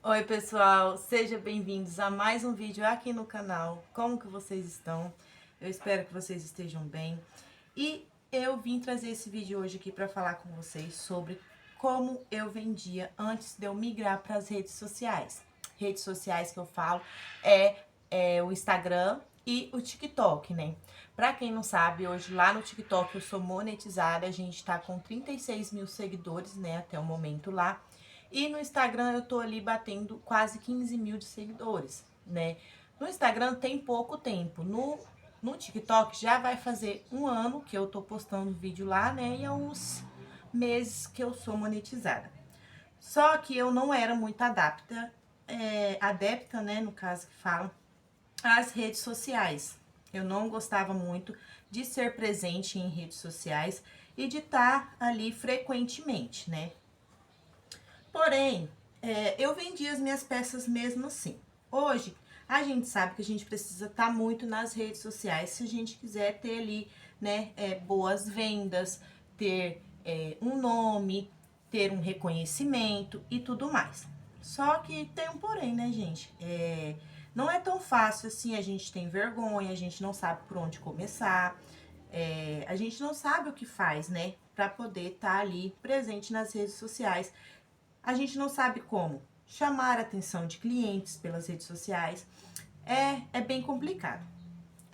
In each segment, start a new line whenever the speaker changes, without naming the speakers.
Oi pessoal, sejam bem-vindos a mais um vídeo aqui no canal. Como que vocês estão? Eu espero que vocês estejam bem. E eu vim trazer esse vídeo hoje aqui para falar com vocês sobre como eu vendia antes de eu migrar para as redes sociais. Redes sociais que eu falo é o Instagram e o TikTok, né? Pra quem não sabe, hoje lá no TikTok eu sou monetizada, a gente tá com 36 mil seguidores, né, até o momento lá. E no Instagram eu tô ali batendo quase 15 mil de seguidores, né? No Instagram tem pouco tempo. No TikTok já vai fazer um ano que eu tô postando vídeo lá, né? E há uns meses que eu sou monetizada. Só que eu não era muito adepta, né? No caso que fala, às redes sociais. Eu não gostava muito de ser presente em redes sociais e de estar ali frequentemente, né? Porém, eu vendi as minhas peças mesmo assim. Hoje, a gente sabe que a gente precisa estar muito nas redes sociais se a gente quiser ter ali, né, boas vendas, ter um nome, ter um reconhecimento e tudo mais. Só que tem um porém, né, gente? Não é tão fácil assim, a gente tem vergonha, a gente não sabe por onde começar, a gente não sabe o que faz, né, para poder estar ali presente nas redes sociais. A gente não sabe como chamar a atenção de clientes pelas redes sociais. É bem complicado.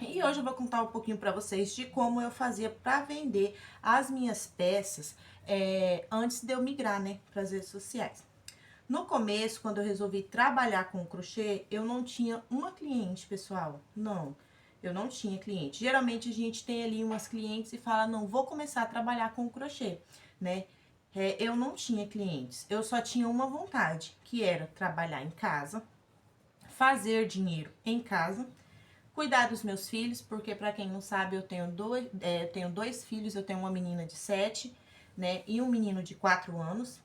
E hoje eu vou contar um pouquinho para vocês de como eu fazia para vender as minhas peças antes de eu migrar, né, para as redes sociais. No começo, quando eu resolvi trabalhar com crochê, eu não tinha uma cliente, pessoal. Não, eu não tinha cliente. Geralmente a gente tem ali umas clientes e fala, não, vou começar a trabalhar com crochê, né? Eu não tinha clientes, eu só tinha uma vontade, que era trabalhar em casa, fazer dinheiro em casa, cuidar dos meus filhos, porque para quem não sabe, eu tenho dois filhos, eu tenho uma menina de 7, né, e um menino de 4 anos.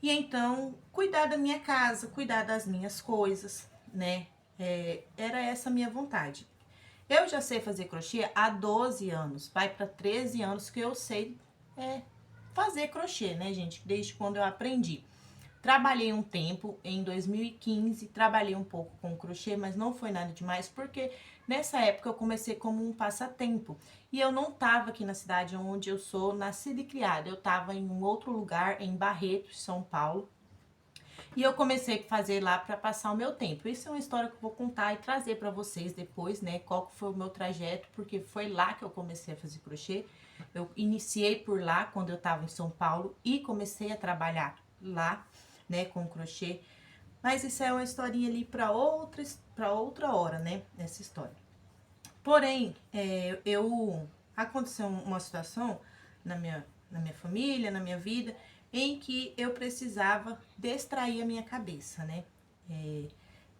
E então, cuidar da minha casa, cuidar das minhas coisas, né? Era essa a minha vontade. Eu já sei fazer crochê há 12 anos, vai para 13 anos que eu sei fazer crochê, né, gente? Desde quando eu aprendi. Trabalhei um tempo, em 2015, trabalhei um pouco com crochê, mas não foi nada demais, porque nessa época eu comecei como um passatempo. E eu não estava aqui na cidade onde eu sou nascida e criada, eu estava em um outro lugar, em Barretos, São Paulo. E eu comecei a fazer lá para passar o meu tempo. Isso é uma história que eu vou contar e trazer para vocês depois, né? Qual foi o meu trajeto, porque foi lá que eu comecei a fazer crochê. Eu iniciei por lá quando eu estava em São Paulo e comecei a trabalhar lá, né, com crochê. Mas isso é uma historinha ali para outra hora, né? Essa história. Porém, aconteceu uma situação na minha família, na minha vida, em que eu precisava distrair a minha cabeça, né? Eu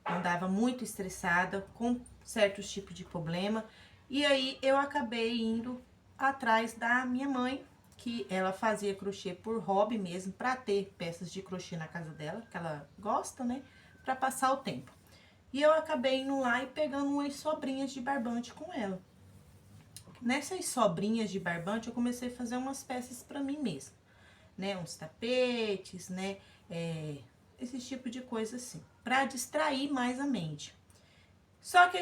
andava muito estressada com certos tipos de problema, e aí eu acabei indo atrás da minha mãe, que ela fazia crochê por hobby mesmo, para ter peças de crochê na casa dela, que ela gosta, né? Para passar o tempo. E eu acabei indo lá e pegando umas sobrinhas de barbante com ela. Nessas sobrinhas de barbante, eu comecei a fazer umas peças para mim mesma, né? Uns tapetes, né? Esse tipo de coisa assim, para distrair mais a mente. Só que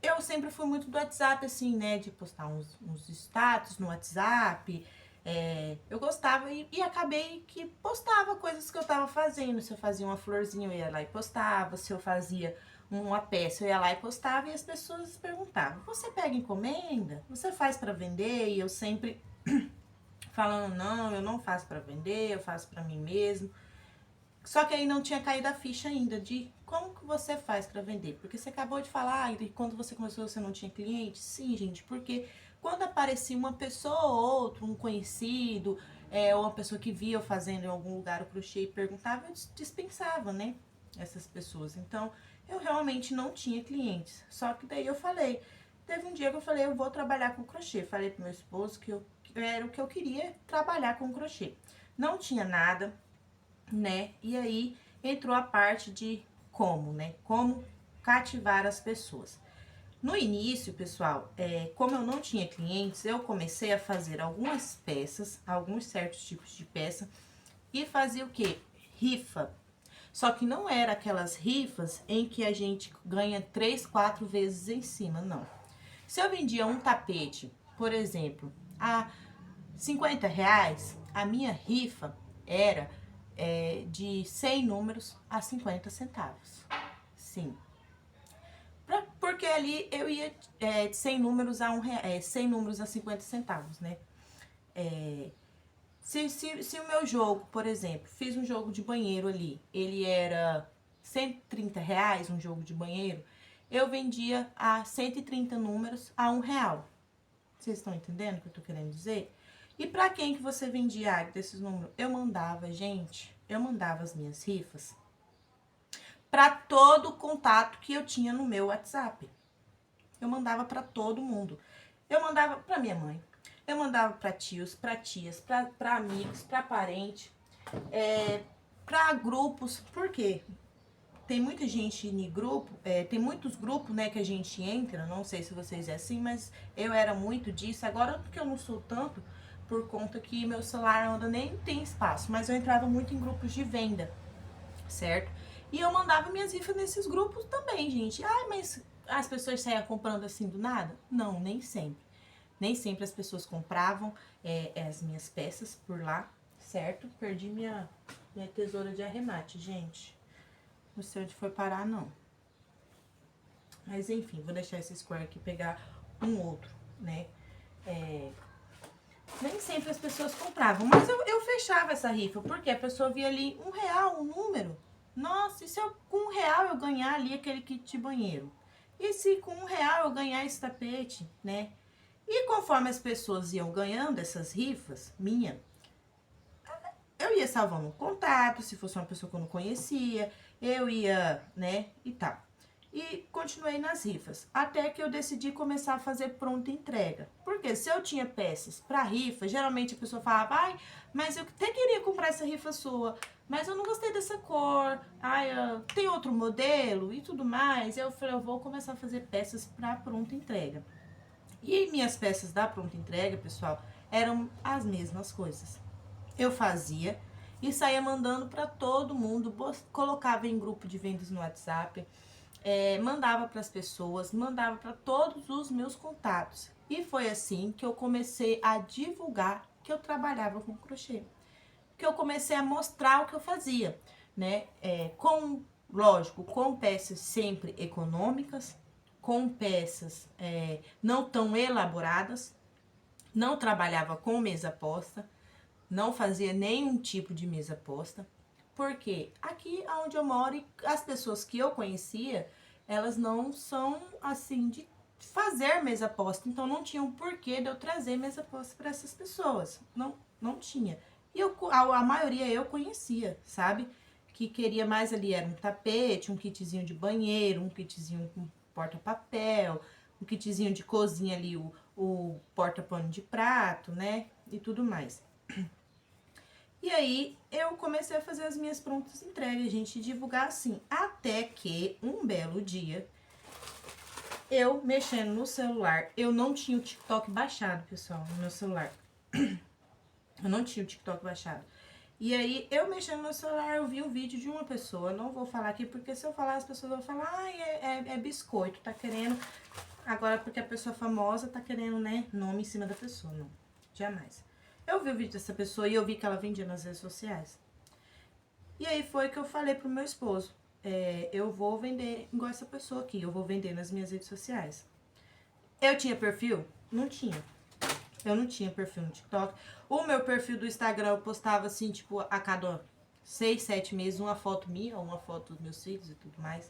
eu sempre fui muito do WhatsApp, assim, né? De postar uns status no WhatsApp. Eu gostava e acabei que postava coisas que eu tava fazendo. Se eu fazia uma florzinha, eu ia lá e postava. Se eu fazia uma peça, eu ia lá e postava. E as pessoas perguntavam: você pega encomenda? Você faz para vender? E eu sempre falando: não, eu não faço para vender, eu faço para mim mesmo. Só que aí não tinha caído a ficha ainda de como que você faz para vender. Porque você acabou de falar, e quando você começou você não tinha cliente? Sim, gente, porque quando aparecia uma pessoa ou outra, um conhecido, ou uma pessoa que via eu fazendo em algum lugar o crochê e perguntava, eu dispensava, né? Essas pessoas. Então, eu realmente não tinha clientes. Só que daí eu falei, teve um dia que eu falei, eu vou trabalhar com crochê. Falei pro meu esposo que era o que eu queria, trabalhar com crochê. Não tinha nada, né? E aí entrou a parte de como, né? Como cativar as pessoas. No início, pessoal, como eu não tinha clientes, eu comecei a fazer algumas peças, alguns certos tipos de peça, e fazia o quê? Rifa. Só que não era aquelas rifas em que a gente ganha 3, 4 vezes em cima, não. Se eu vendia um tapete, por exemplo, a R$ 50, a minha rifa era de 100 números a 50 centavos. Sim. Porque ali eu ia de 100 números a 100 números a 50 centavos, né? Se o meu jogo, por exemplo, fiz um jogo de banheiro ali, ele era R$ 130, um jogo de banheiro, eu vendia a 130 números a R$ 1. Vocês estão entendendo o que eu tô querendo dizer? E pra quem que você vendia desses números? Eu mandava as minhas rifas pra todo o contato que eu tinha no meu WhatsApp. Eu mandava pra todo mundo. Eu mandava pra minha mãe, eu mandava pra tios, pra tias, pra amigos, pra parente, pra grupos. Por quê? Tem muita gente em grupo, tem muitos grupos, né, que a gente entra, não sei se vocês é assim, mas eu era muito disso. Agora que eu não sou tanto, por conta que meu celular anda nem tem espaço, mas eu entrava muito em grupos de venda, certo? E eu mandava minhas rifas nesses grupos também, gente. Ai, mas as pessoas saíam comprando assim do nada? Não, nem sempre. Nem sempre as pessoas compravam as minhas peças por lá, certo? Perdi minha tesoura de arremate, gente. Não sei onde foi parar, não. Mas enfim, vou deixar esse square aqui pegar um outro, né? Nem sempre as pessoas compravam, mas eu fechava essa rifa, porque a pessoa via ali R$ 1, um número. Nossa, e se com R$ 1 eu ganhar ali aquele kit de banheiro? E se com R$ 1 eu ganhar esse tapete, né? E conforme as pessoas iam ganhando essas rifas, eu ia salvando um contato, se fosse uma pessoa que eu não conhecia, eu ia, né, e tal. E continuei nas rifas, até que eu decidi começar a fazer pronta entrega. Porque se eu tinha peças para rifa, geralmente a pessoa falava, ai, mas eu até queria comprar essa rifa sua, mas eu não gostei dessa cor, ai, tem outro modelo e tudo mais. Eu falei, eu vou começar a fazer peças para pronta entrega. E minhas peças da pronta entrega, pessoal, eram as mesmas coisas. Eu fazia e saía mandando para todo mundo, colocava em grupo de vendas no WhatsApp, mandava para as pessoas, mandava para todos os meus contatos. E foi assim que eu comecei a divulgar que eu trabalhava com crochê. Que eu comecei a mostrar o que eu fazia, né? Lógico, com peças sempre econômicas, com peças não tão elaboradas, não trabalhava com mesa posta, não fazia nenhum tipo de mesa posta, porque aqui onde eu moro, as pessoas que eu conhecia, elas não são assim de fazer mesa posta, então não tinha um porquê de eu trazer mesa posta para essas pessoas, não tinha. E a maioria eu conhecia, sabe? Que queria mais ali era um tapete, um kitzinho de banheiro, um kitzinho com porta-papel, um kitzinho de cozinha ali, o porta-pano de prato, né? E tudo mais. E aí, eu comecei a fazer as minhas prontas entregas, gente, divulgar assim. Até que, um belo dia, eu mexendo no celular, eu não tinha o TikTok baixado, pessoal, no meu celular. Eu não tinha o TikTok baixado. E aí, eu mexendo no celular, eu vi um vídeo de uma pessoa, eu não vou falar aqui, porque se eu falar, as pessoas vão falar, ai, é biscoito, tá querendo... Agora, porque a pessoa famosa tá querendo, né, nome em cima da pessoa, não, jamais. Eu vi o vídeo dessa pessoa e eu vi que ela vendia nas redes sociais. E aí foi que eu falei pro meu esposo, eu vou vender igual essa pessoa aqui, eu vou vender nas minhas redes sociais. Eu tinha perfil? Não tinha. Eu não tinha perfil no TikTok. O meu perfil do Instagram eu postava assim, tipo, a cada 6, 7 meses, uma foto minha, uma foto dos meus filhos e tudo mais.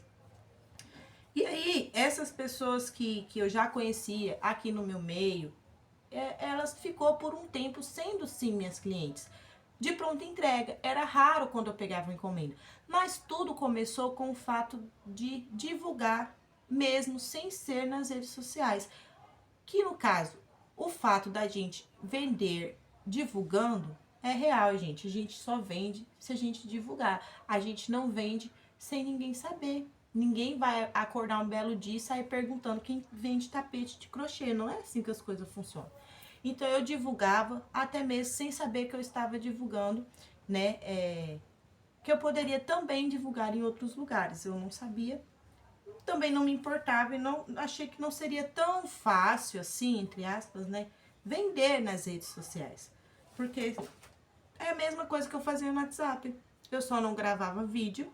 E aí, essas pessoas que eu já conhecia aqui no meu meio, elas ficou por um tempo sendo sim minhas clientes. De pronta entrega, era raro quando eu pegava uma encomenda. Mas tudo começou com o fato de divulgar, mesmo sem ser nas redes sociais. Que no caso, o fato da gente vender divulgando é real, gente. A gente só vende se a gente divulgar. A gente não vende sem ninguém saber. Ninguém vai acordar um belo dia e sair perguntando quem vende tapete de crochê. Não é assim que as coisas funcionam. Então eu divulgava, até mesmo sem saber que eu estava divulgando, né? que eu poderia também divulgar em outros lugares. Eu não sabia, também não me importava e não achei que não seria tão fácil assim, entre aspas, né, vender nas redes sociais. Porque é a mesma coisa que eu fazia no WhatsApp. Eu só não gravava vídeo,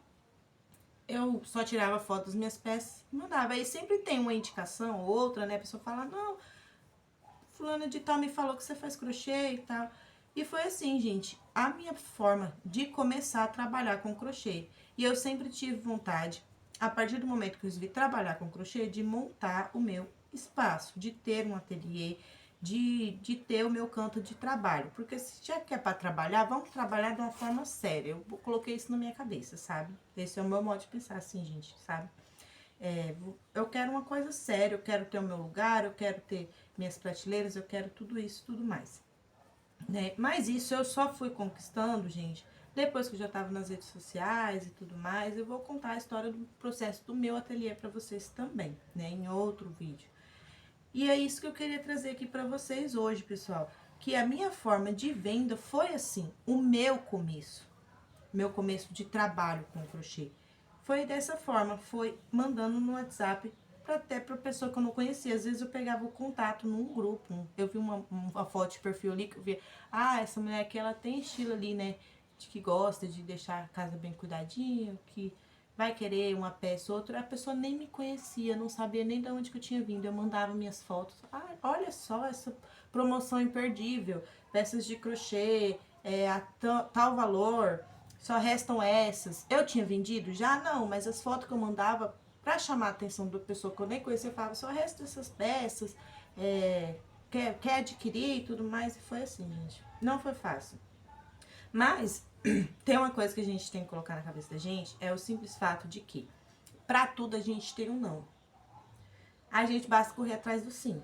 eu só tirava foto das minhas peças e mandava. Aí sempre tem uma indicação ou outra, né? A pessoa fala, não, fulana de tal me falou que você faz crochê e tal. E foi assim, gente, a minha forma de começar a trabalhar com crochê. E eu sempre tive vontade, a partir do momento que eu resolvi trabalhar com crochê, de montar o meu espaço, de ter um ateliê, de ter o meu canto de trabalho. Porque se já que é para trabalhar, vamos trabalhar de uma forma séria. Eu coloquei isso na minha cabeça, sabe? Esse é o meu modo de pensar, assim, gente, sabe? Eu quero uma coisa séria, eu quero ter o meu lugar, eu quero ter minhas prateleiras, eu quero tudo isso, tudo mais. Né? Mas isso eu só fui conquistando, gente, depois que eu já estava nas redes sociais e tudo mais. Eu vou contar a história do processo do meu ateliê para vocês também, né, em outro vídeo. E é isso que eu queria trazer aqui para vocês hoje, pessoal, que a minha forma de venda foi assim, o meu começo de trabalho com crochê. Foi dessa forma, foi mandando no WhatsApp até para pessoa que eu não conhecia. Às vezes eu pegava o contato num grupo, eu vi uma foto de perfil ali que eu via, ah, essa mulher aqui ela tem estilo ali, né, de que gosta de deixar a casa bem cuidadinha, que vai querer uma peça ou outra. A pessoa nem me conhecia, não sabia nem de onde que eu tinha vindo. Eu mandava minhas fotos, ah, olha só essa promoção imperdível, peças de crochê, a tal valor, só restam essas. Eu tinha vendido? Já não, mas as fotos que eu mandava pra chamar a atenção da pessoa que eu nem conhecia, eu falava, só restam essas peças, quer adquirir e tudo mais. E foi assim, gente. Não foi fácil. Mas tem uma coisa que a gente tem que colocar na cabeça da gente, é o simples fato de que pra tudo a gente tem um não. A gente basta correr atrás do sim,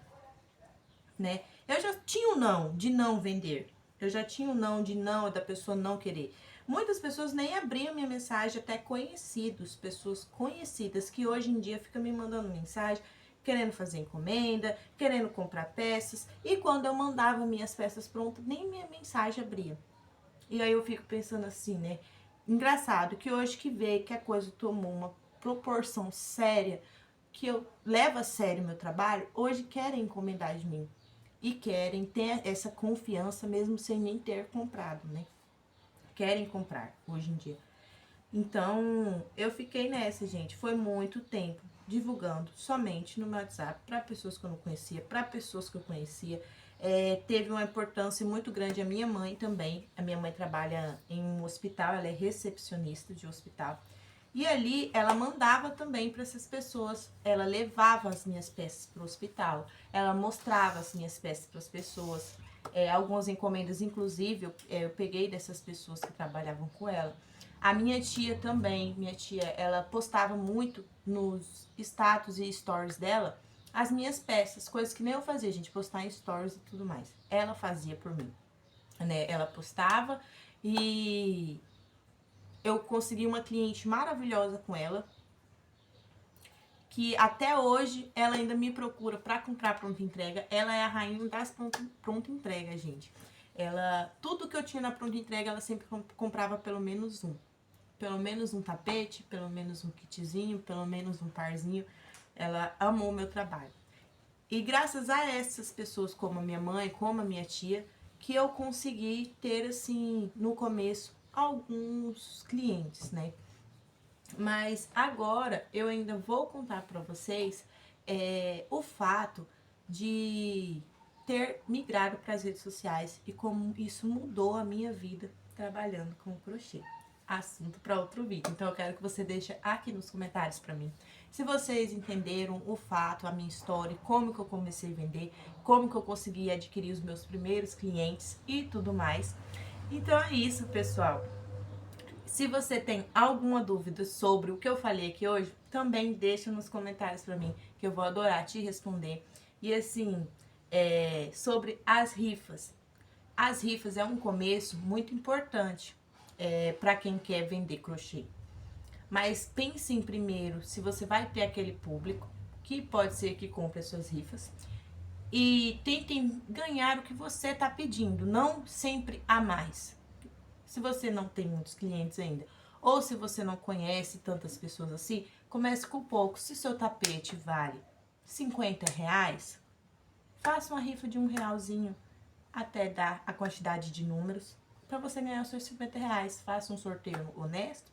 né? Eu já tinha um não de não vender. Eu já tinha um não de não, da pessoa não querer. Muitas pessoas nem abriam minha mensagem, até conhecidos, pessoas conhecidas que hoje em dia ficam me mandando mensagem, querendo fazer encomenda, querendo comprar peças. E quando eu mandava minhas peças prontas, nem minha mensagem abria. E aí eu fico pensando assim, né? Engraçado que hoje que vê que a coisa tomou uma proporção séria, que eu levo a sério meu trabalho, hoje querem encomendar de mim. E querem ter essa confiança mesmo sem nem ter comprado, né? Querem comprar hoje em dia. Então, eu fiquei nessa, gente. Foi muito tempo divulgando somente no meu WhatsApp para pessoas que eu não conhecia, para pessoas que eu conhecia. Teve uma importância muito grande a minha mãe também. A minha mãe trabalha em um hospital, ela é recepcionista de hospital. E ali ela mandava também para essas pessoas, ela levava as minhas peças para o hospital, ela mostrava as minhas peças para as pessoas. Algumas encomendas, inclusive, eu peguei dessas pessoas que trabalhavam com ela. A minha tia também, ela postava muito nos status e stories dela as minhas peças, coisas que nem eu fazia, gente, postar em stories e tudo mais. Ela fazia por mim, né? Ela postava e eu consegui uma cliente maravilhosa com ela, que até hoje ela ainda me procura para comprar pronta entrega. Ela é a rainha das pronta entrega, gente. Tudo que eu tinha na pronta entrega, ela sempre comprava pelo menos um. Pelo menos um tapete, pelo menos um kitzinho, pelo menos um parzinho. Ela amou o meu trabalho. E graças a essas pessoas, como a minha mãe, como a minha tia, que eu consegui ter, assim, no começo, alguns clientes, né? Mas agora eu ainda vou contar para vocês o fato de ter migrado para as redes sociais e como isso mudou a minha vida trabalhando com crochê. Assunto para outro vídeo. Então eu quero que você deixe aqui nos comentários para mim se vocês entenderam o fato, a minha história, como que eu comecei a vender, como que eu consegui adquirir os meus primeiros clientes e tudo mais. Então é isso, pessoal. Se você tem alguma dúvida sobre o que eu falei aqui hoje, também deixa nos comentários pra mim, que eu vou adorar te responder. E assim, sobre as rifas. As rifas é um começo muito importante para quem quer vender crochê. Mas pense em primeiro se você vai ter aquele público, que pode ser que compre as suas rifas. E tentem ganhar o que você está pedindo, não sempre a mais. Se você não tem muitos clientes ainda, Ou se você não conhece tantas pessoas assim, comece com pouco. Se seu tapete vale R$ 50, faça uma rifa de R$ 1 até dar a quantidade de números para você ganhar os seus R$ 50. Faça um sorteio honesto,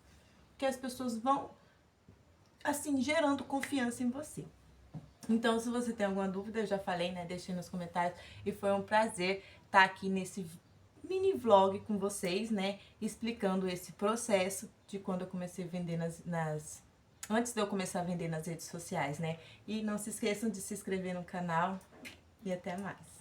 que as pessoas vão, assim, gerando confiança em você. Então, se você tem alguma dúvida, eu já falei, né? Deixei nos comentários. E foi um prazer estar aqui nesse mini vlog com vocês, né? Explicando esse processo de quando eu comecei a vender antes de eu começar a vender nas redes sociais, né? E não se esqueçam de se inscrever no canal e até mais.